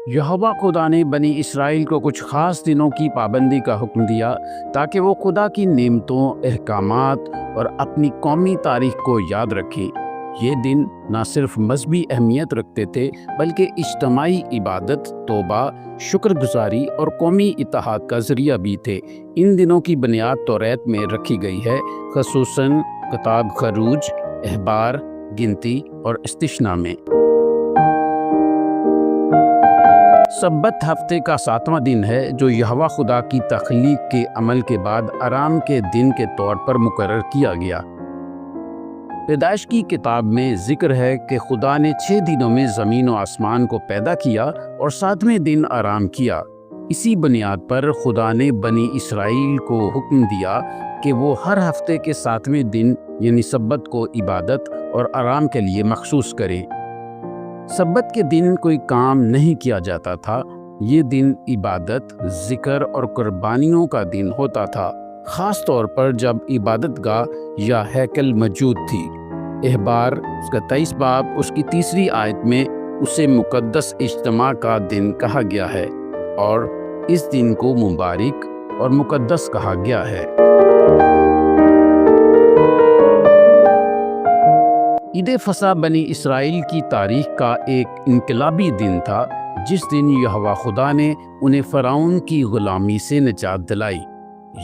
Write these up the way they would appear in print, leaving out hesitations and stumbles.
यहोवा खुदा ने बनी इसराइल को कुछ ख़ास दिनों की पाबंदी का हुक्म दिया ताकि वो खुदा की नेमतों, अहकामात और अपनी कौमी तारीख को याद रखें। ये दिन न सिर्फ मजहबी अहमियत रखते थे बल्कि इज्तमाई इबादत, तौबा, शुक्रगुजारी और कौमी इत्तेहाद का ज़रिया भी थे। इन दिनों की बुनियाद तौरात में रखी गई है, ख़ुसूसन किताब खरूज, अहबार, गिनती और इस्तिश्ना में। सब्बत हफ्ते का 7वां दिन है जो यहोवा खुदा की तख्लीक के अमल के बाद आराम के दिन के तौर पर मुकर्रर किया गया। पैदाइश की किताब में जिक्र है कि खुदा ने 6 दिनों में ज़मीन और आसमान को पैदा किया और 7वें दिन आराम किया। इसी बुनियाद पर खुदा ने बनी इसराइल को हुक्म दिया कि वो हर हफ्ते के 7वें दिन यानी सब्बत को इबादत और आराम के लिए मखसूस करें। सब्बत के दिन कोई काम नहीं किया जाता था। ये दिन इबादत, जिक्र और कुर्बानियों का दिन होता था, ख़ास तौर पर जब इबादतगाह या हैकल मौजूद थी। अहबार उसका 23 बाब उसकी 3री आयत में उसे मुक़द्दस इज्तिमा का दिन कहा गया है और इस दिन को मुबारक और मुक़द्दस कहा गया है। ईद फसा बनी इसराइल की तारीख का एक इनकलाबी दिन था, जिस दिन यहोवा खुदा ने उन्हें फ़िरौन की ग़ुलामी से निजात दिलाई।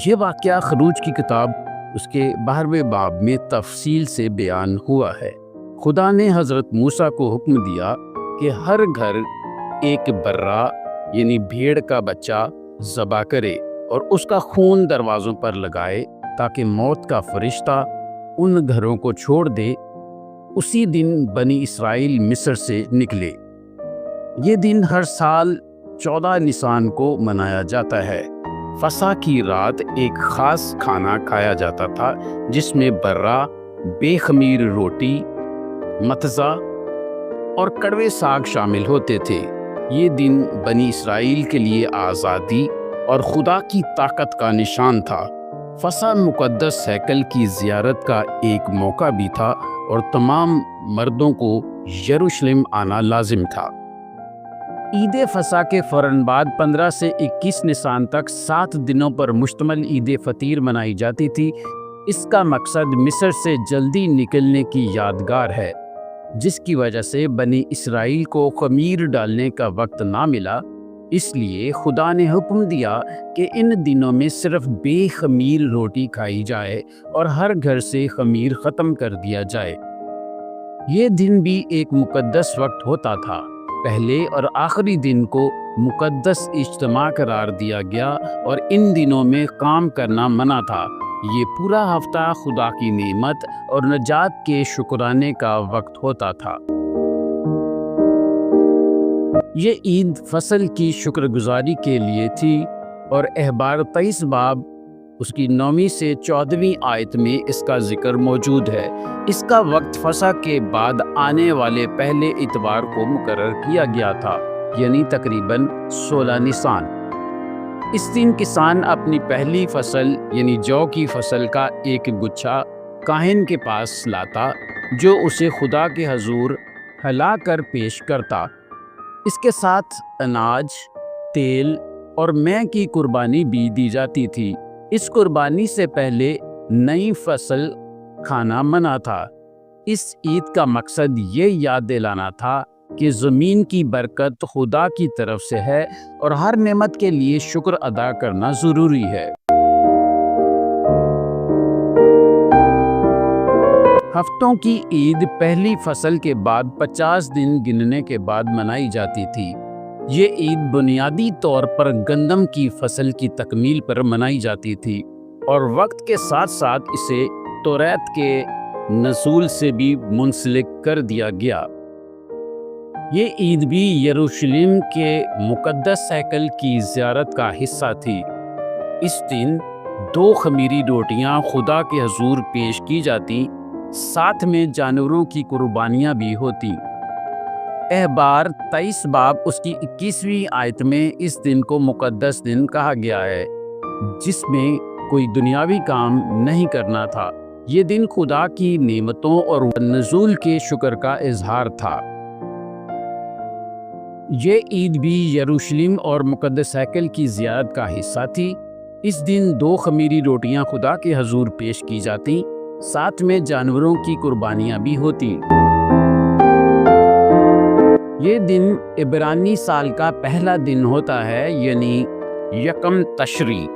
ये वाक़या खरूज की किताब उसके 12वें बाब में तफसील से बयान हुआ है। खुदा ने हज़रत मूसा को हुक्म दिया कि हर घर एक बर्रा यानी भेड़ का बच्चा ज़बा करे और उसका खून दरवाज़ों पर लगाए ताकि मौत का फरिश्ता उन घरों को छोड़ दे। उसी दिन बनी इसराइल मिस्र से निकले। ये दिन हर साल 14 निसान को मनाया जाता है। फसा की रात एक ख़ास खाना खाया जाता था जिसमें बर्रा, बेखमीर रोटी, मतज़ा और कड़वे साग शामिल होते थे। ये दिन बनी इसराइल के लिए आज़ादी और खुदा की ताकत का निशान था। फसा मुक़द्दस हैकल की ज़ियारत का एक मौका भी था और तमाम मर्दों को यरूशलेम आना लाजिम था। ईद फसा के फ़ौरन बाद 15 से 21 निसान तक 7 दिनों पर मुश्तमिल ईद फ़तीर मनाई जाती थी। इसका मकसद मिस्र से जल्दी निकलने की यादगार है, जिसकी वजह से बनी इसराइल को खमीर डालने का वक्त ना मिला। इसलिए खुदा ने हुक्म दिया कि इन दिनों में सिर्फ बेखमीर रोटी खाई जाए और हर घर से खमीर ख़त्म कर दिया जाए। ये दिन भी एक मुक़द्दस वक्त होता था। पहले और आखिरी दिन को मुक़द्दस इज्तिमा करार दिया गया और इन दिनों में काम करना मना था। ये पूरा हफ्ता खुदा की नेमत और नजात के शुक्राने का वक्त होता था। ये ईद फसल की शुक्रगुजारी के लिए थी और अहबार 23 बाब उसकी 9वीं से 14वीं आयत में इसका जिक्र मौजूद है। इसका वक्त फसा के बाद आने वाले पहले इतवार को मुकर्रर किया गया था, यानी तकरीबन 16 निसान। इस दिन किसान अपनी पहली फसल यानी जौ की फसल का एक गुच्छा काहिन के पास लाता, जो उसे खुदा के हजूर हिला कर पेश करता। इसके साथ अनाज, तेल और मैं की कुर्बानी भी दी जाती थी। इस कुर्बानी से पहले नई फसल खाना मना था। इस ईद का मकसद ये याद दिलाना था कि ज़मीन की बरकत खुदा की तरफ से है और हर नेमत के लिए शुक्र अदा करना ज़रूरी है। हफ्तों की ईद पहली फसल के बाद 50 दिन गिनने के बाद मनाई जाती थी। ये ईद बुनियादी तौर पर गंदम की फसल की तकमील पर मनाई जाती थी और वक्त के साथ साथ इसे तौरात के नसूल से भी मुंसलिक कर दिया गया। ये ईद भी यरूशलेम के मुक़द्दस हैकल की ज़ियारत का हिस्सा थी। इस दिन 2 खमीरी रोटियां खुदा के हजूर पेश की जाती, साथ में जानवरों की कुर्बानियां भी होती। अहबार 23 बाब उसकी 21वीं आयत में इस दिन को मुक़द्दस दिन कहा गया है, जिसमें कोई दुनियावी काम नहीं करना था। ये दिन खुदा की नेमतों और नज़ूल के शुक्र का इजहार था। یہ عید بھی یروشلم اور مقدس ہیکل کی زیارت کا حصہ تھی۔ اس دن 2 خمیری روٹیاں خدا کے حضور پیش کی جاتی، ساتھ میں جانوروں کی قربانیاں بھی ہوتی۔ یہ دن عبرانی سال کا پہلا دن ہوتا ہے، یعنی یکم تشری۔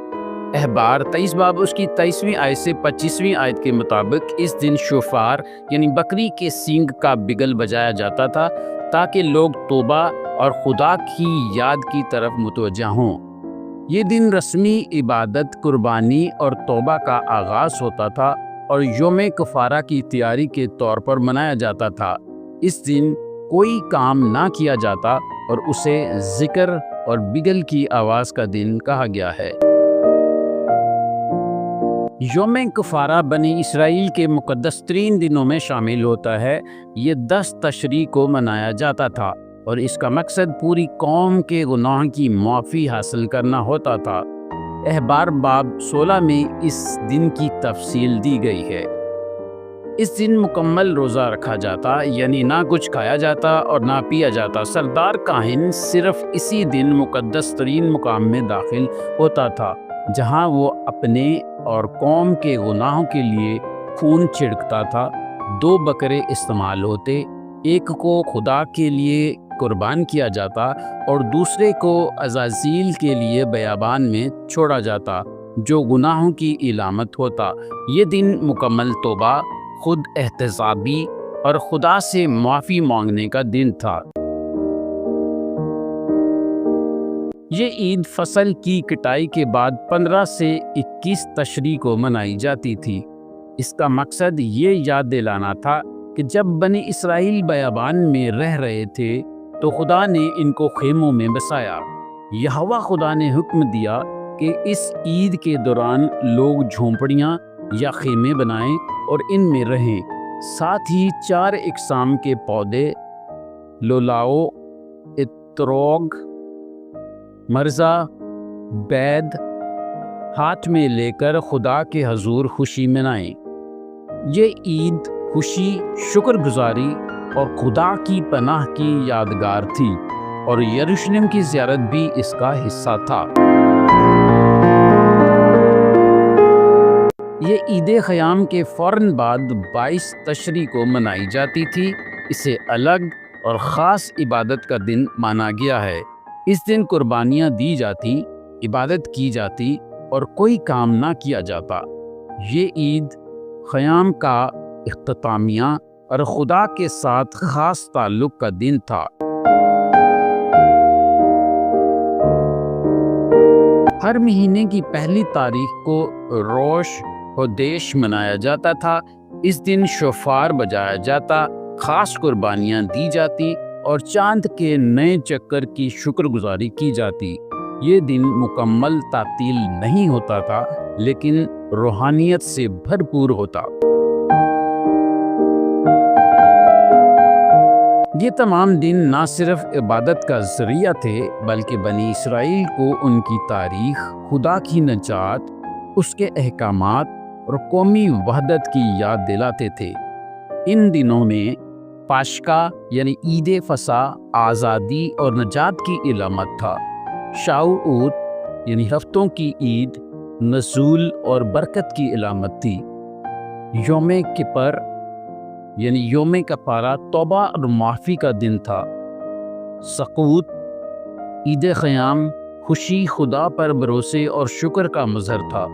احبار 23 باب اس کی 23ویں آیت سے 25ویں آیت کے مطابق اس دن شوفار یعنی بکری کے سینگ کا بگل بجایا جاتا تھا تاکہ لوگ توبہ اور خدا کی یاد کی طرف متوجہ ہوں۔ یہ دن رسمی عبادت، قربانی اور توبہ کا آغاز ہوتا تھا اور یوم کفارہ کی تیاری کے طور پر منایا جاتا تھا۔ اس دن کوئی کام نہ کیا جاتا اور اسے ذکر اور بگل کی آواز کا دن کہا گیا ہے۔ یوم کفارہ بنی اسرائیل کے مقدس ترین دنوں میں شامل ہوتا ہے۔ یہ 10 تشریع کو منایا جاتا تھا اور اس کا مقصد پوری قوم کے گناہ کی معافی حاصل کرنا ہوتا تھا۔ احبار باب 16 میں اس دن کی تفصیل دی گئی ہے۔ اس دن مکمل روزہ رکھا جاتا، یعنی نہ کچھ کھایا جاتا اور نہ پیا جاتا۔ سردار کاہن صرف اسی دن مقدس ترین مقام میں داخل ہوتا تھا جہاں وہ اپنے اور قوم کے گناہوں کے لیے خون چھڑکتا تھا۔ 2 بکرے استعمال ہوتے، ایک کو خدا کے لیے قربان کیا جاتا اور دوسرے کو عزازیل کے لیے بیابان میں چھوڑا جاتا جو گناہوں کی علامت ہوتا۔ یہ دن مکمل توبہ، خود احتسابی اور خدا سے معافی مانگنے کا دن تھا۔ یہ عید فصل کی کٹائی کے بعد 15 سے 21 تشریع کو منائی جاتی تھی۔ اس کا مقصد یہ یاد دلانا تھا کہ جب بنی اسرائیل بیابان میں رہ رہے تھے تو خدا نے ان کو خیموں میں بسایا۔ یہوہ خدا نے حکم دیا کہ اس عید کے دوران لوگ جھونپڑیاں یا خیمے بنائیں اور ان میں رہیں۔ ساتھ ہی 4 اقسام کے پودے لولاؤ، اتروگ، مرزا، بید ہاتھ میں لے کر خدا کے حضور خوشی منائیں۔ یہ عید خوشی، شکر گزاری اور خدا کی پناہ کی یادگار تھی اور یروشلم کی زیارت بھی اس کا حصہ تھا۔ یہ عید خیام کے فوراً بعد 22 تشریع کو منائی جاتی تھی۔ اسے الگ اور خاص عبادت کا دن مانا گیا ہے۔ اس دن قربانیاں دی جاتی، عبادت کی جاتی اور کوئی کام نہ کیا جاتا۔ یہ عید خیام کا اختتامیہ اور خدا کے ساتھ خاص تعلق کا دن تھا۔ ہر مہینے کی پہلی تاریخ کو روش ہودیش منایا جاتا تھا۔ اس دن شوفار بجایا جاتا، خاص قربانیاں دی جاتی اور چاند کے نئے چکر کی شکر گزاری کی جاتی۔ یہ دن مکمل تعطیل نہیں ہوتا تھا لیکن روحانیت سے بھرپور ہوتا۔ یہ تمام دن نہ صرف عبادت کا ذریعہ تھے بلکہ بنی اسرائیل کو ان کی تاریخ، خدا کی نجات، اس کے احکامات اور قومی وحدت کی یاد دلاتے تھے۔ ان دنوں میں پاشکا یعنی عید فصح آزادی اور نجات کی علامت تھا۔ شاؤعوت یعنی ہفتوں کی عید نزول اور برکت کی علامت تھی۔ یوم کپر یعنی یوم کفارہ توبہ اور معافی کا دن تھا۔ سقوط عید خیام خوشی، خدا پر بھروسے اور شکر کا مظہر تھا۔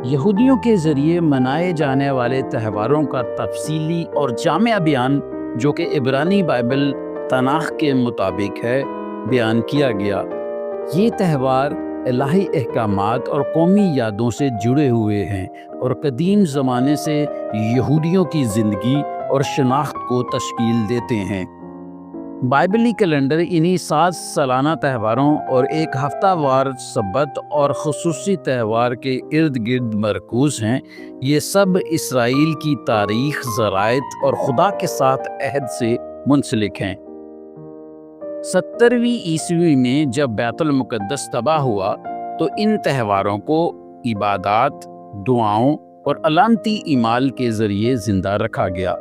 یہودیوں کے ذریعے منائے جانے والے تہواروں کا تفصیلی اور جامع بیان جو کہ عبرانی بائبل تناخ کے مطابق ہے بیان کیا گیا۔ یہ تہوار الہی احکامات اور قومی یادوں سے جڑے ہوئے ہیں اور قدیم زمانے سے یہودیوں کی زندگی اور شناخت کو تشکیل دیتے ہیں۔ بائبلی کیلنڈر انہی 7 سالانہ تہواروں اور ایک ہفتہ وار سبت اور خصوصی تہوار کے ارد گرد مرکوز ہیں۔ یہ سب اسرائیل کی تاریخ، ذرائع اور خدا کے ساتھ عہد سے منسلک ہیں۔ 70ویں عیسوی میں جب بیت المقدس تباہ ہوا تو ان تہواروں کو عبادات، دعاؤں اور علامتی اعمال کے ذریعے زندہ رکھا گیا۔